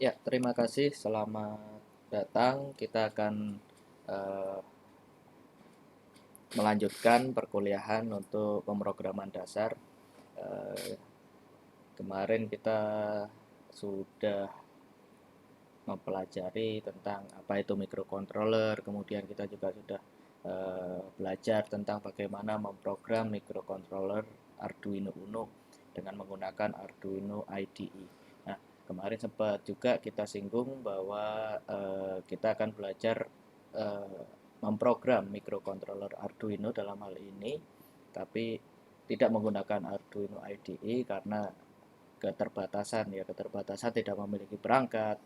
Ya, terima kasih. Selamat datang. Kita akan eh, melanjutkan perkuliahan untuk pemrograman dasar. Eh, Kemarin kita sudah mempelajari tentang apa itu microcontroller, kemudian kita juga sudah belajar tentang bagaimana memprogram microcontroller Arduino Uno dengan menggunakan Arduino IDE. Nah, kemarin sempat juga kita singgung bahwa kita akan belajar eh, memprogram microcontroller Arduino dalam hal ini, tapi tidak menggunakan Arduino IDE karena keterbatasan tidak memiliki perangkat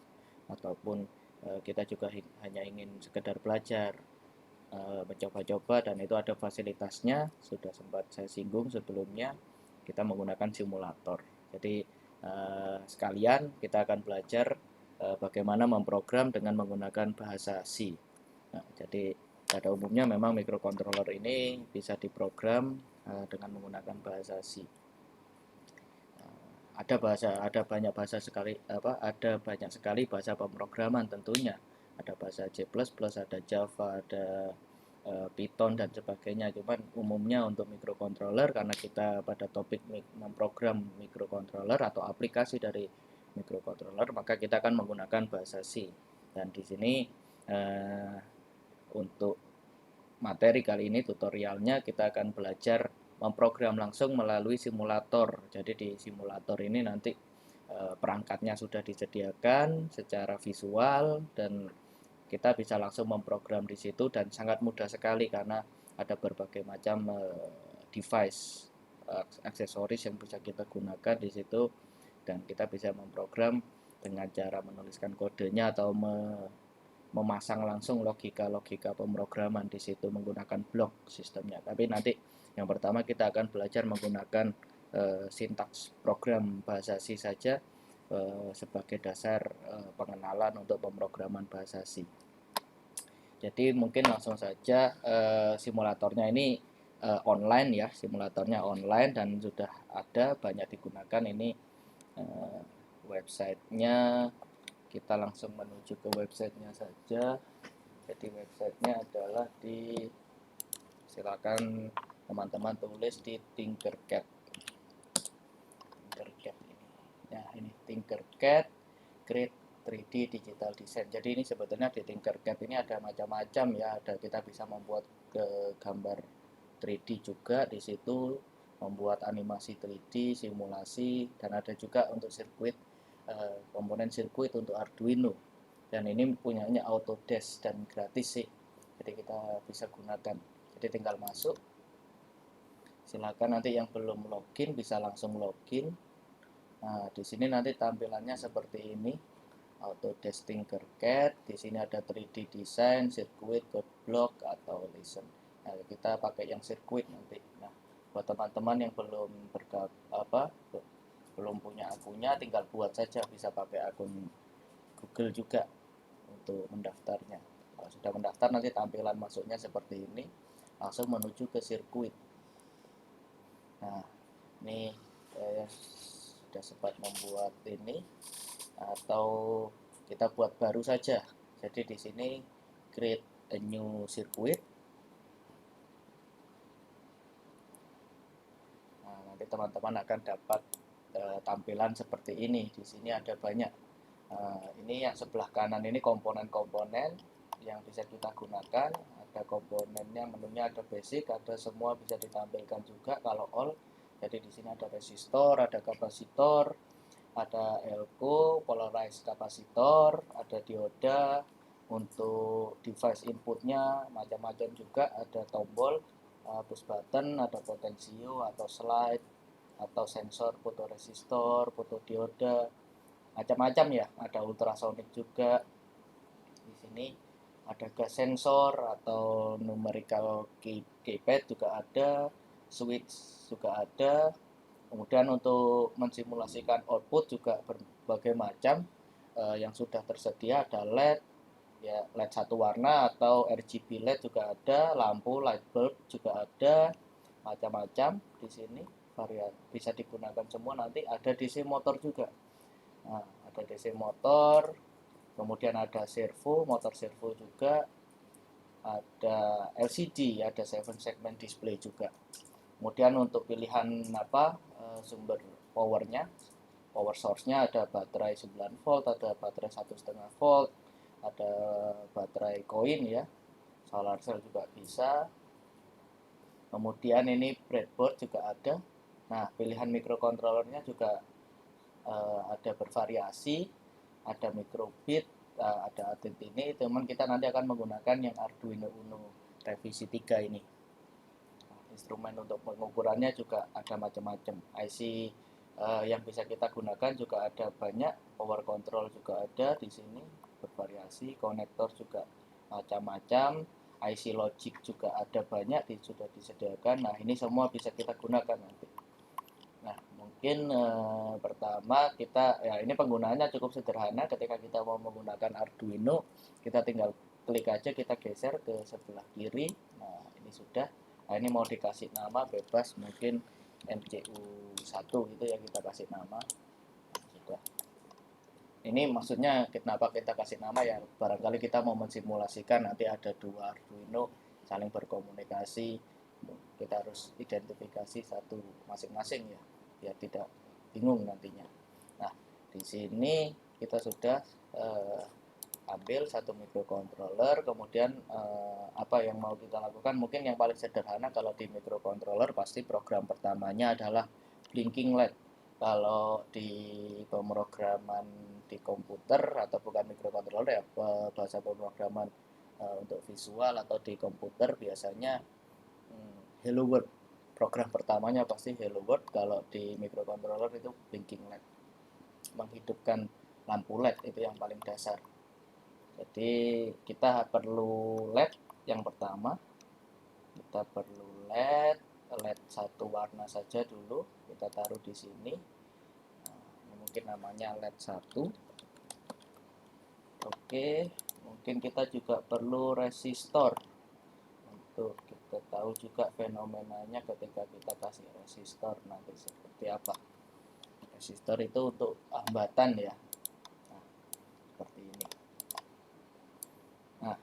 ataupun kita juga hanya ingin sekedar belajar mencoba-coba dan itu ada fasilitasnya, sudah sempat saya singgung sebelumnya, kita menggunakan simulator. Jadi sekalian kita akan belajar bagaimana memprogram dengan menggunakan bahasa C. Nah, jadi pada umumnya memang microcontroller ini bisa diprogram dengan menggunakan bahasa C. Ada banyak bahasa sekali, ada banyak sekali bahasa pemrograman tentunya. Ada bahasa C++, ada Java, ada Python dan sebagainya. Cuman umumnya untuk microcontroller, karena kita pada topik memprogram microcontroller atau aplikasi dari microcontroller, maka kita akan menggunakan bahasa C. Dan di sini uh, untuk materi kali ini, tutorialnya, kita akan belajar memprogram langsung melalui simulator. Jadi di simulator ini nanti perangkatnya sudah disediakan secara visual dan kita bisa langsung memprogram di situ, dan sangat mudah sekali karena ada berbagai macam device, aksesoris yang bisa kita gunakan di situ, dan kita bisa memprogram dengan cara menuliskan kodenya atau memasang langsung logika-logika pemrograman di situ menggunakan blok sistemnya. Tapi nanti yang pertama kita akan belajar menggunakan sintaks program bahasa C saja sebagai dasar pengenalan untuk pemrograman bahasa C. Jadi mungkin langsung saja, simulatornya ini online ya, simulatornya online dan sudah ada banyak digunakan ini websitenya. Kita langsung menuju ke websitenya saja. Jadi websitenya adalah silakan teman-teman tulis di Tinkercad. Ini Tinkercad Create 3D Digital Design. Jadi ini sebetulnya di Tinkercad ini ada macam-macam ya. Kita bisa membuat gambar 3D juga di situ, membuat animasi 3D, simulasi, dan ada juga untuk sirkuit, komponen sirkuit untuk Arduino. Dan ini punyanya Autodesk dan gratis sih. Jadi kita bisa gunakan. Jadi tinggal masuk. Silakan nanti yang belum login bisa langsung login. Nah, di sini nanti tampilannya seperti ini. Autodesk Tinkercad, di sini ada 3D design, circuit, code block atau lesson. Nah, kita pakai yang circuit nanti. Nah, buat teman-teman yang belum punya akunnya, tinggal buat saja, bisa pakai akun Google juga untuk mendaftarnya. Kalau sudah mendaftar nanti tampilan masuknya seperti ini, langsung menuju ke sirkuit. Nah, ini saya sudah sempat membuat ini, atau kita buat baru saja. Jadi di sini create a new circuit. Nah, nanti teman-teman akan dapat tampilan seperti ini. Di sini ada banyak. Ini yang sebelah kanan ini komponen-komponen yang bisa kita gunakan. Ada komponennya, menunya ada basic, ada semua bisa ditampilkan juga kalau all. Jadi di sini ada resistor, ada kapasitor, ada elko, polarized kapasitor, ada dioda. Untuk device inputnya macam-macam juga, ada tombol, push button, ada potensio atau slide, atau sensor fotoresistor, fotodioda, macam-macam ya. Ada ultrasonic juga. Di sini ada gas sensor atau numerical keypad juga ada, switch juga ada. Kemudian untuk mensimulasikan output juga berbagai macam yang sudah tersedia, ada LED, ya LED satu warna atau RGB LED juga ada, lampu light bulb juga ada, macam-macam di sini varian bisa digunakan semua. Nanti ada DC motor juga. Nah, ada ada DC motor, kemudian ada servo, motor servo juga, ada LCD, ada 7 segment display juga. Kemudian untuk pilihan sumber powernya, power source-nya ada baterai 9 volt, ada baterai 1,5 volt, ada baterai koin ya, solar cell juga bisa. Kemudian ini breadboard juga ada. Nah, pilihan microcontrollernya juga ada bervariasi, ada microbit, ada Atom ini, teman kita nanti akan menggunakan yang Arduino Uno revisi 3 ini. Nah, instrumen untuk pengukurannya juga ada macam-macam. IC yang bisa kita gunakan juga ada banyak, power control juga ada di sini, bervariasi, konektor juga macam-macam, IC logic juga ada banyak, sudah disediakan. Nah, ini semua bisa kita gunakan nanti. Nah, mungkin pertama kita, ya ini penggunaannya cukup sederhana. Ketika kita mau menggunakan Arduino, kita tinggal klik aja, kita geser ke sebelah kiri. Nah, ini sudah. Nah, ini mau dikasih nama bebas, mungkin MCU1 itu ya, kita kasih nama. Nah, sudah. Ini maksudnya kenapa kita kasih nama ya, barangkali kita mau mensimulasikan nanti ada dua Arduino saling berkomunikasi, kita harus identifikasi satu masing-masing ya, biar tidak bingung nantinya. Nah, di sini kita sudah ambil satu microcontroller, kemudian apa yang mau kita lakukan, mungkin yang paling sederhana kalau di microcontroller pasti program pertamanya adalah blinking LED. Kalau di pemrograman di komputer atau bukan microcontroller ya, bahasa pemrograman untuk visual atau di komputer biasanya Hello World. Program pertamanya pasti Hello World. Kalau di microcontroller itu blinking LED, menghidupkan lampu LED, itu yang paling dasar. Jadi kita perlu LED yang pertama, kita perlu LED satu warna saja dulu, kita taruh di sini. Nah, ini mungkin namanya LED 1. Oke, mungkin kita juga perlu resistor. Untuk kita tahu juga fenomenanya ketika kita kasih resistor nanti seperti apa. Resistor itu untuk hambatan ya. Nah, seperti ini. Nah,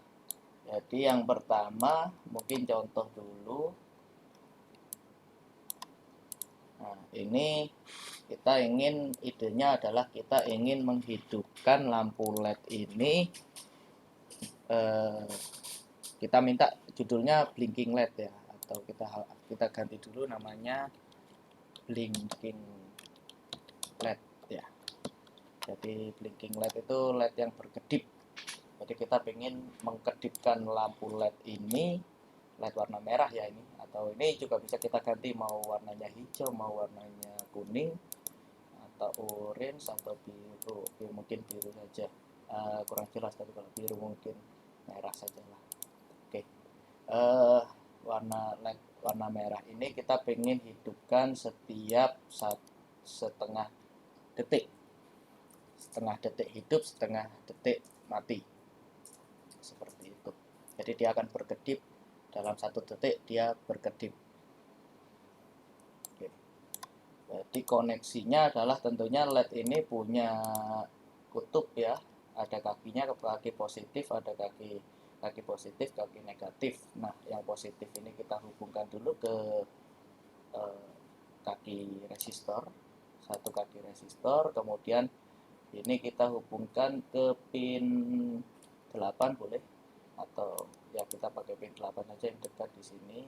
jadi yang pertama mungkin contoh dulu. Nah, ini kita ingin, idenya adalah kita ingin menghidupkan lampu LED ini. Kita minta judulnya blinking LED ya, atau kita ganti dulu namanya blinking LED ya. Jadi blinking LED itu LED yang berkedip. Jadi kita ingin mengkedipkan lampu LED ini, LED warna merah ya ini, atau ini juga bisa kita ganti mau warnanya hijau, mau warnanya kuning, atau orange, atau biru. Mungkin biru saja, kurang jelas, tapi kalau biru mungkin merah saja lah. Oke, warna LED warna merah ini kita pengen hidupkan setiap setengah detik. Setengah detik hidup, setengah detik mati. Seperti itu. Jadi dia akan berkedip dalam 1 detik, dia berkedip. Oke. Jadi koneksinya adalah tentunya LED ini punya kutub ya. Ada kakinya, kaki positif, ada kaki positif, kaki negatif. Nah, yang positif ini kita hubungkan dulu ke kaki resistor, satu kaki resistor, kemudian ini kita hubungkan ke pin 8 boleh, atau ya kita pakai pin 8 aja yang dekat di sini.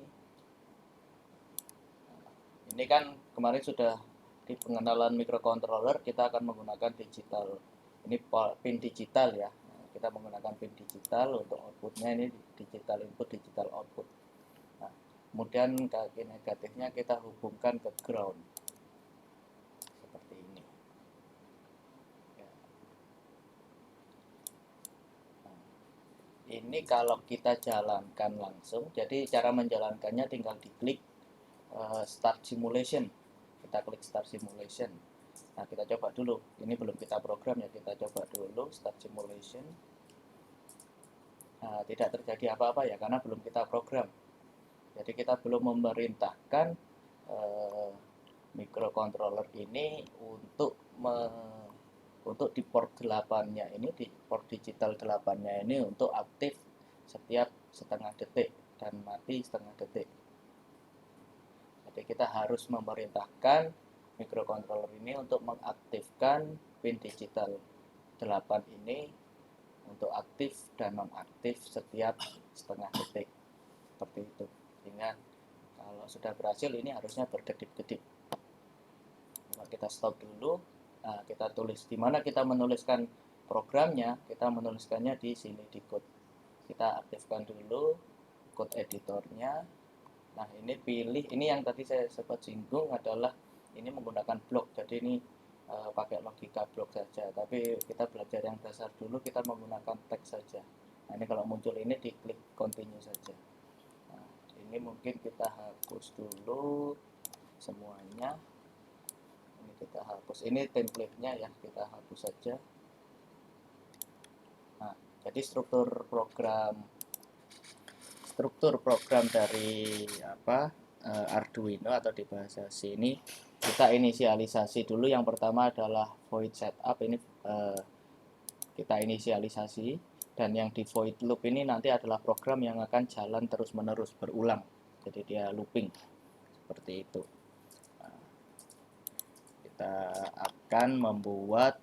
Nah, ini kan kemarin sudah di pengenalan microcontroller, kita akan menggunakan digital, ini pin digital ya. Nah, kita menggunakan pin digital untuk outputnya, ini digital input, digital output. Nah, kemudian kaki negatifnya kita hubungkan ke ground seperti ini ya. Nah, ini kalau kita jalankan langsung, jadi cara menjalankannya tinggal diklik start simulation. Kita klik start simulation. Nah, kita coba dulu, ini belum kita program ya, kita coba dulu start simulation. Nah, tidak terjadi apa-apa ya, karena belum kita program. Jadi kita belum memerintahkan microcontroller ini untuk untuk di port 8-nya ini, di port digital 8-nya ini untuk aktif setiap setengah detik dan mati setengah detik. Jadi kita harus memerintahkan microcontroller ini untuk mengaktifkan pin digital 8 ini untuk aktif dan nonaktif setiap setengah detik, seperti itu. Sehingga kalau sudah berhasil ini harusnya berkedip-kedip. Kita stop dulu. Nah, kita tulis di mana kita menuliskan programnya, kita menuliskannya di sini di code. Kita aktifkan dulu code editornya. Nah, ini pilih, ini yang tadi saya sempat singgung adalah ini menggunakan blok, jadi ini pakai logika blok saja, tapi kita belajar yang dasar dulu, kita menggunakan teks saja. Nah, ini kalau muncul ini diklik continue saja. Nah, ini mungkin kita hapus dulu semuanya. Ini kita hapus, ini template-nya ya, kita hapus saja. Nah, jadi struktur program dari Arduino atau di bahasa C ini kita inisialisasi dulu. Yang pertama adalah void setup, ini kita inisialisasi, dan yang di void loop ini nanti adalah program yang akan jalan terus menerus berulang, jadi dia looping seperti itu. Nah, kita akan membuat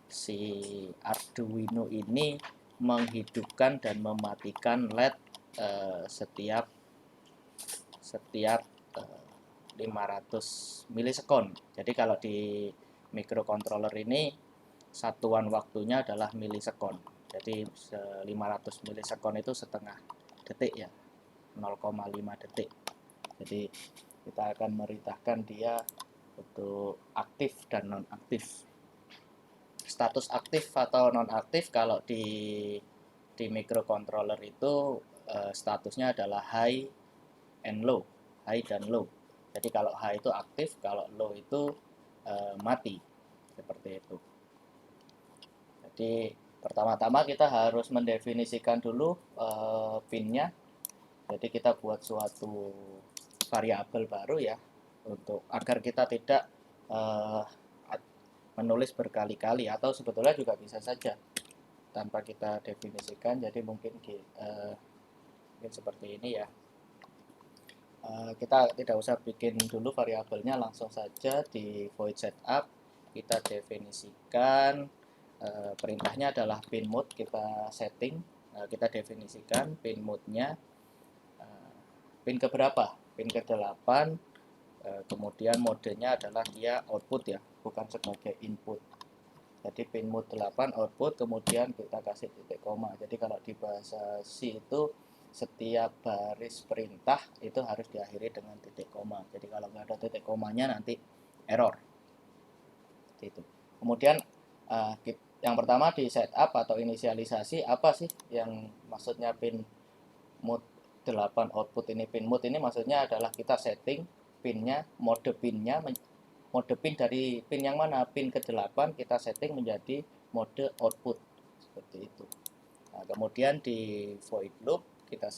si Arduino ini menghidupkan dan mematikan LED setiap 500 milisekon. Jadi kalau di microcontroller ini satuan waktunya adalah milisekon. Jadi 500 milisekon itu setengah detik ya, 0,5 detik. Jadi kita akan merintahkan dia untuk aktif dan nonaktif. Status aktif atau nonaktif kalau di microcontroller itu statusnya adalah high and low, high dan low. Jadi kalau high itu aktif, kalau low itu mati, seperti itu. Jadi pertama-tama kita harus mendefinisikan dulu pinnya. Jadi kita buat suatu variabel baru ya, untuk agar kita tidak menulis berkali-kali, atau sebetulnya juga bisa saja tanpa kita definisikan. Jadi mungkin seperti ini ya. Kita tidak usah bikin dulu variabelnya, langsung saja di void setup kita definisikan. Perintahnya adalah pin mode, kita setting, kita definisikan pin mode-nya pin keberapa, pin ke-8. Kemudian modenya adalah dia output ya, bukan sebagai input. Jadi pin mode 8 output, kemudian kita kasih titik koma. Jadi kalau di bahasa C itu setiap baris perintah itu harus diakhiri dengan titik koma. Jadi kalau nggak ada titik komanya nanti error. Seperti itu. Kemudian yang pertama di setup atau inisialisasi, apa sih yang maksudnya pin mode 8 output ini? Pin mode ini maksudnya adalah kita setting pinnya, mode pin dari pin yang mana, pin ke-8 kita setting menjadi mode output, seperti itu. Nah, kemudian di void loop kita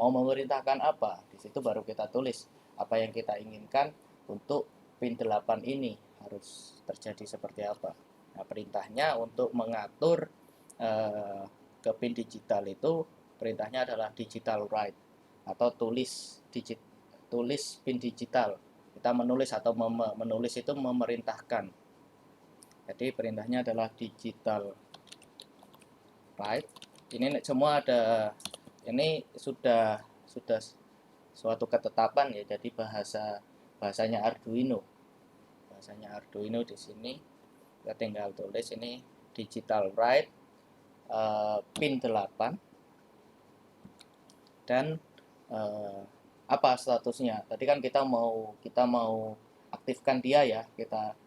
mau memerintahkan apa, di situ baru kita tulis apa yang kita inginkan untuk pin 8 ini harus terjadi seperti apa. Nah, perintahnya untuk mengatur ke pin digital itu, perintahnya adalah digital write atau tulis pin digital. Kita menulis atau menulis itu memerintahkan. Jadi perintahnya adalah digital write. Ini semua ada, ini sudah suatu ketetapan ya. Jadi bahasanya Arduino. Bahasanya Arduino di sini kita tinggal tulis ini digital write pin 8 dan apa statusnya. Tadi kan kita mau aktifkan dia ya,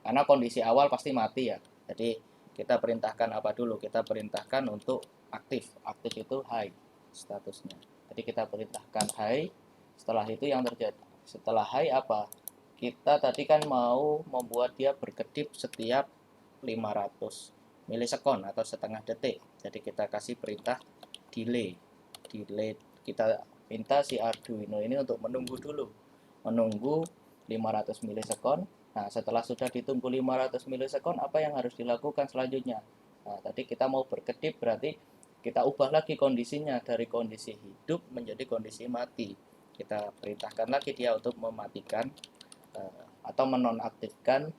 karena kondisi awal pasti mati ya. Jadi kita perintahkan apa dulu? Kita perintahkan untuk aktif itu high statusnya. Jadi kita perintahkan high. Setelah itu yang terjadi setelah high apa? Kita tadi kan mau membuat dia berkedip setiap 500 milisekon atau setengah detik. Jadi kita kasih perintah delay. Kita minta si Arduino ini untuk menunggu 500 milisekon. Nah, setelah sudah ditunggu 500 milisekon, apa yang harus dilakukan selanjutnya? Nah, tadi kita mau berkedip, berarti kita ubah lagi kondisinya dari kondisi hidup menjadi kondisi mati. Kita perintahkan lagi dia untuk mematikan atau menonaktifkan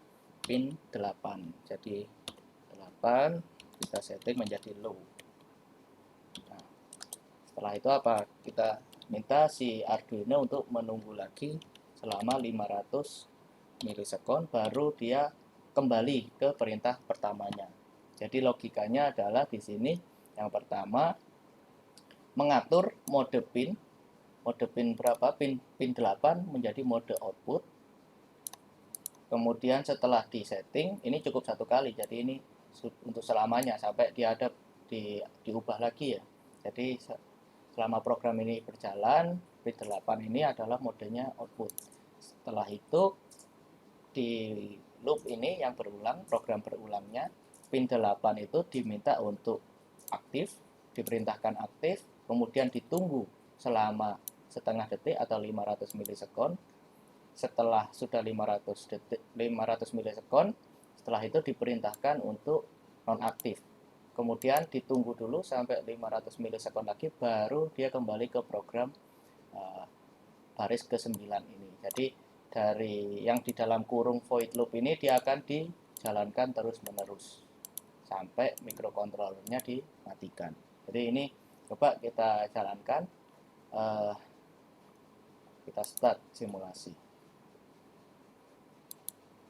pin 8. Jadi 8 kita setting menjadi low. Nah, setelah itu apa? Kita minta si Arduino untuk menunggu lagi selama 500 milisekon baru dia kembali ke perintah pertamanya. Jadi logikanya adalah di sini yang pertama mengatur mode pin berapa? Pin 8 menjadi mode output. Kemudian setelah di setting, ini cukup satu kali, jadi ini untuk selamanya sampai dia ada diubah lagi ya. Jadi selama program ini berjalan, pin 8 ini adalah modenya output. Setelah itu di loop ini yang berulang, program berulangnya, pin 8 itu diminta untuk aktif, diperintahkan aktif, kemudian ditunggu selama setengah detik atau 500 milisekon. Setelah sudah 500 milisekon, setelah itu diperintahkan untuk nonaktif. Kemudian ditunggu dulu sampai 500 milisekon lagi, baru dia kembali ke program baris ke-9 ini. Jadi dari yang di dalam kurung void loop ini dia akan dijalankan terus-menerus sampai mikrokontrolernya dimatikan. Jadi ini coba kita jalankan, kita start simulasi.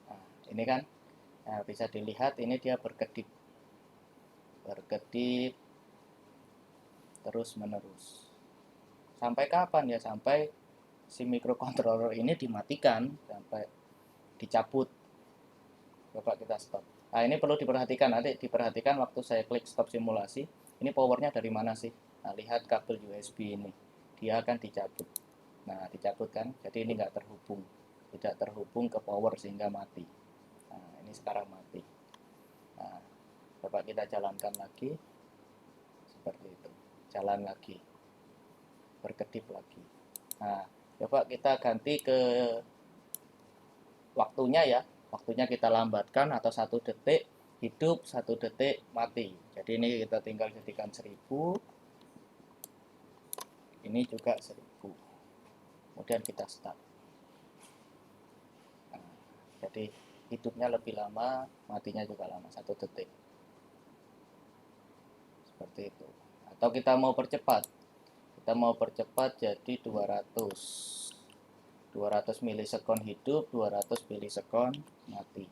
Nah, ini kan bisa dilihat ini dia berkedip terus-menerus. Sampai kapan ya? Sampai si mikrokontroler ini dimatikan, sampai dicabut. Coba kita stop. Nah, ini perlu diperhatikan, nanti diperhatikan waktu saya klik stop simulasi, ini powernya dari mana sih? Nah, lihat kabel USB ini, dia akan dicabut. Nah, dicabut kan, jadi ini nggak terhubung, tidak terhubung ke power sehingga mati. Nah, ini sekarang mati. Nah, coba kita jalankan lagi, seperti itu, jalan lagi, berkedip lagi. Nah, coba kita ganti ke waktunya ya, waktunya kita lambatkan atau 1 detik hidup, 1 detik mati. Jadi ini kita tinggal jadikan 1000, ini juga 1000, kemudian kita start. Nah, jadi hidupnya lebih lama, matinya juga lama, 1 detik, seperti itu. Atau kita mau percepat, jadi 200 milisekon hidup, 200 milisekon mati.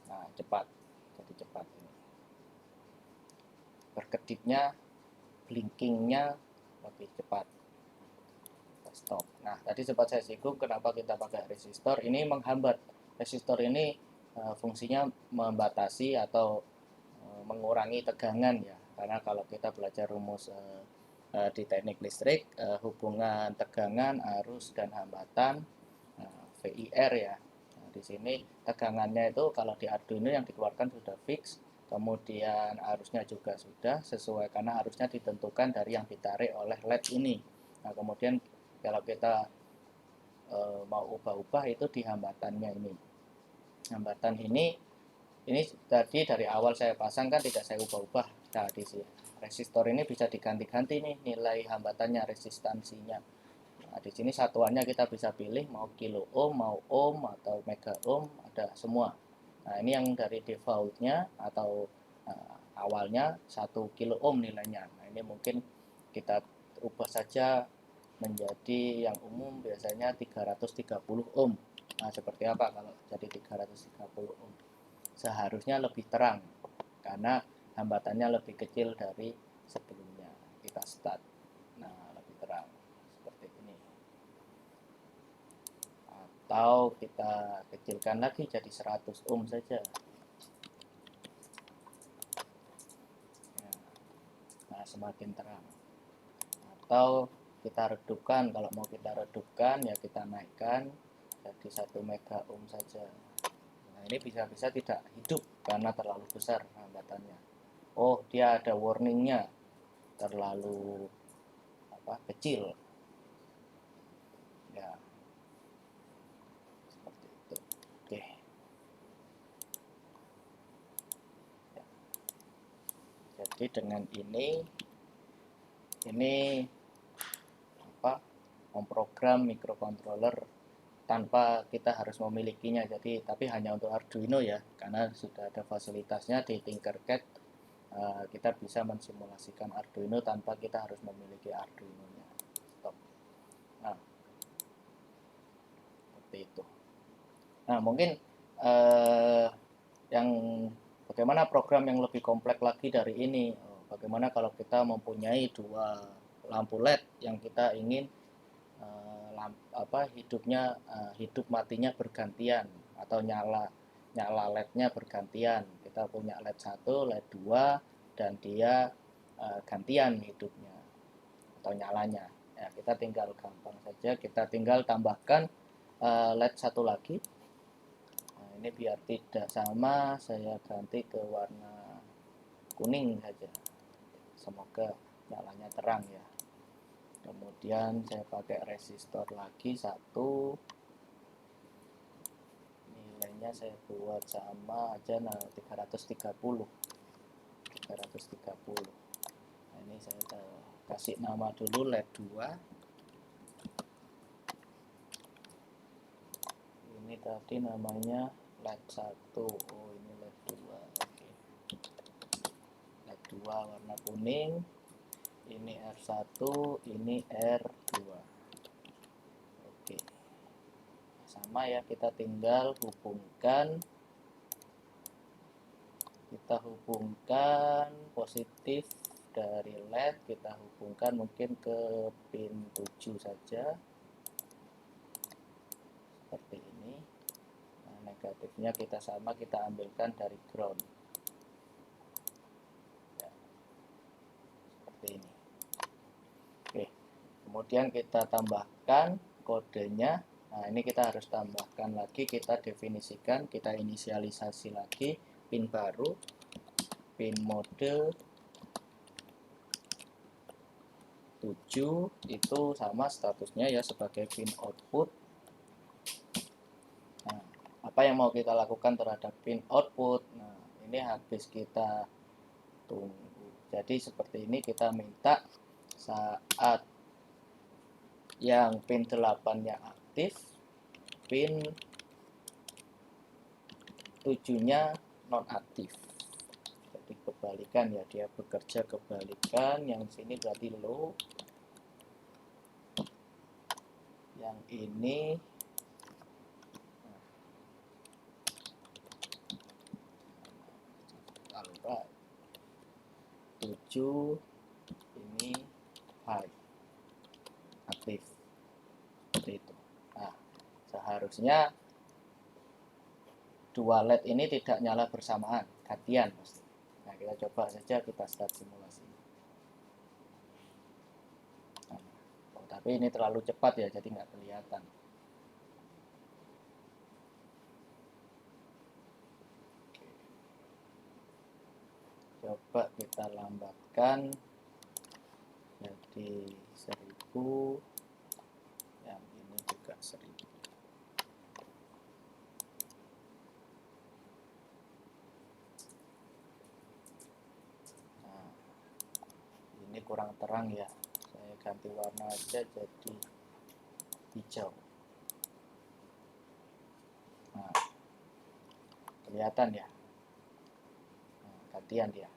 Nah, cepat, jadi cepat ini. Berkedipnya, blinkingnya lebih cepat. Kita stop. Nah, tadi sempat saya singgung kenapa kita pakai resistor. Ini menghambat. Resistor ini fungsinya membatasi atau mengurangi tegangan ya. Karena kalau kita belajar rumus di teknik listrik, hubungan tegangan, arus dan hambatan, VIR ya. Nah, di sini tegangannya itu kalau di Arduino yang dikeluarkan sudah fix, kemudian arusnya juga sudah sesuai karena arusnya ditentukan dari yang ditarik oleh LED ini. Nah, kemudian kalau kita mau ubah-ubah itu di hambatannya ini. Hambatan ini tadi dari awal saya pasang kan tidak saya ubah-ubah. Nah, di sini resistor ini bisa diganti-ganti nih nilai hambatannya, resistansinya. Nah, di sini satuannya kita bisa pilih mau kilo ohm, mau ohm atau mega ohm, ada semua. Nah, ini yang dari defaultnya atau awalnya 1 kilo ohm nilainya. Nah, ini mungkin kita ubah saja menjadi yang umum biasanya 330 ohm. Nah, seperti apa kalau jadi 330 ohm? Seharusnya lebih terang karena hambatannya lebih kecil dari sebelumnya. Kita start. Nah, lebih terang seperti ini. Atau kita kecilkan lagi jadi 100 ohm saja. Nah, semakin terang. Atau kita redupkan, kalau mau kita redupkan ya kita naikkan jadi 1 mega ohm saja. Nah, ini bisa-bisa tidak hidup karena terlalu besar hambatannya. Oh, dia ada warningnya terlalu kecil ya. Jadi dengan ini memprogram microcontroller tanpa kita harus memilikinya. Jadi tapi hanya untuk Arduino ya, karena sudah ada fasilitasnya di Tinkercad. Kita bisa mensimulasikan Arduino tanpa kita harus memiliki Arduino-nya. Stop. Nah, seperti itu. Nah, mungkin yang bagaimana program yang lebih kompleks lagi dari ini? Bagaimana kalau kita mempunyai dua lampu LED yang kita ingin hidup matinya bergantian atau nyala LED-nya bergantian. Kita punya LED 1, LED 2 dan dia gantian hidupnya atau nyalanya. Ya, kita tinggal gampang saja, kita tinggal tambahkan LED satu lagi. Nah, ini biar tidak sama, saya ganti ke warna kuning saja. Semoga nyalanya terang ya. Kemudian saya pakai resistor lagi satu, nilainya saya buat sama aja, 330. Nah, ini saya kasih nama dulu LED 2. Ini tadi namanya LED 1. Oh, ini LED 2. Oke. LED 2 warna kuning. Ini R1, ini R2. Oke. Sama ya, kita tinggal hubungkan positif dari LED, kita hubungkan mungkin ke pin 7 saja seperti ini. Nah, negatifnya kita ambilkan dari ground ya, seperti ini. Oke, kemudian kita tambahkan kodenya. Nah, ini kita harus tambahkan lagi, kita definisikan, kita inisialisasi lagi pin baru, pin mode 7 itu sama statusnya ya sebagai pin output. Nah, apa yang mau kita lakukan terhadap pin output? Nah, ini habis kita tunggu. Jadi seperti ini, kita minta saat yang pin 8-nya aktif, pin 7-nya nonaktif. Jadi kebalikan ya, dia bekerja kebalikan. Yang sini berarti low, yang ini alright, 7 ini high, aktif, seperti itu. Nah, seharusnya dua LED ini tidak nyala bersamaan, gantian pasti. Nah, kita coba saja, kita start simulasi. Nah, tapi ini terlalu cepat ya, jadi nggak kelihatan. Coba kita lambatkan jadi 1000, yang ini juga 1000. Nah, ini kurang terang ya, saya ganti warna aja jadi hijau. Nah, kelihatan ya. Nah, gantian dia.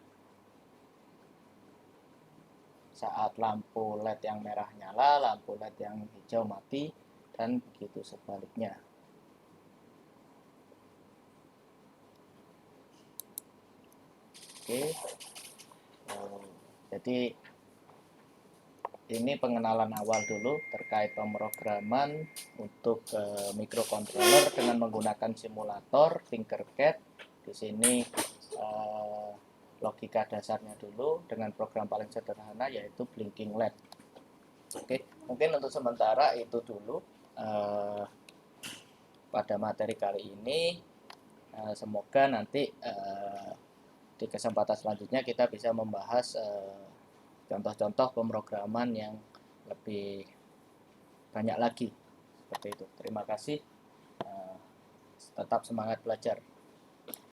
Saat lampu LED yang merah nyala, lampu LED yang hijau mati, dan begitu sebaliknya. Oke, jadi ini pengenalan awal dulu terkait pemrograman untuk microcontroller dengan menggunakan simulator Tinkercad. Di sini logika dasarnya dulu dengan program paling sederhana yaitu blinking LED. Oke, mungkin untuk sementara itu dulu pada materi kali ini. Semoga nanti di kesempatan selanjutnya kita bisa membahas contoh-contoh pemrograman yang lebih banyak lagi seperti itu. Terima kasih. Tetap semangat belajar.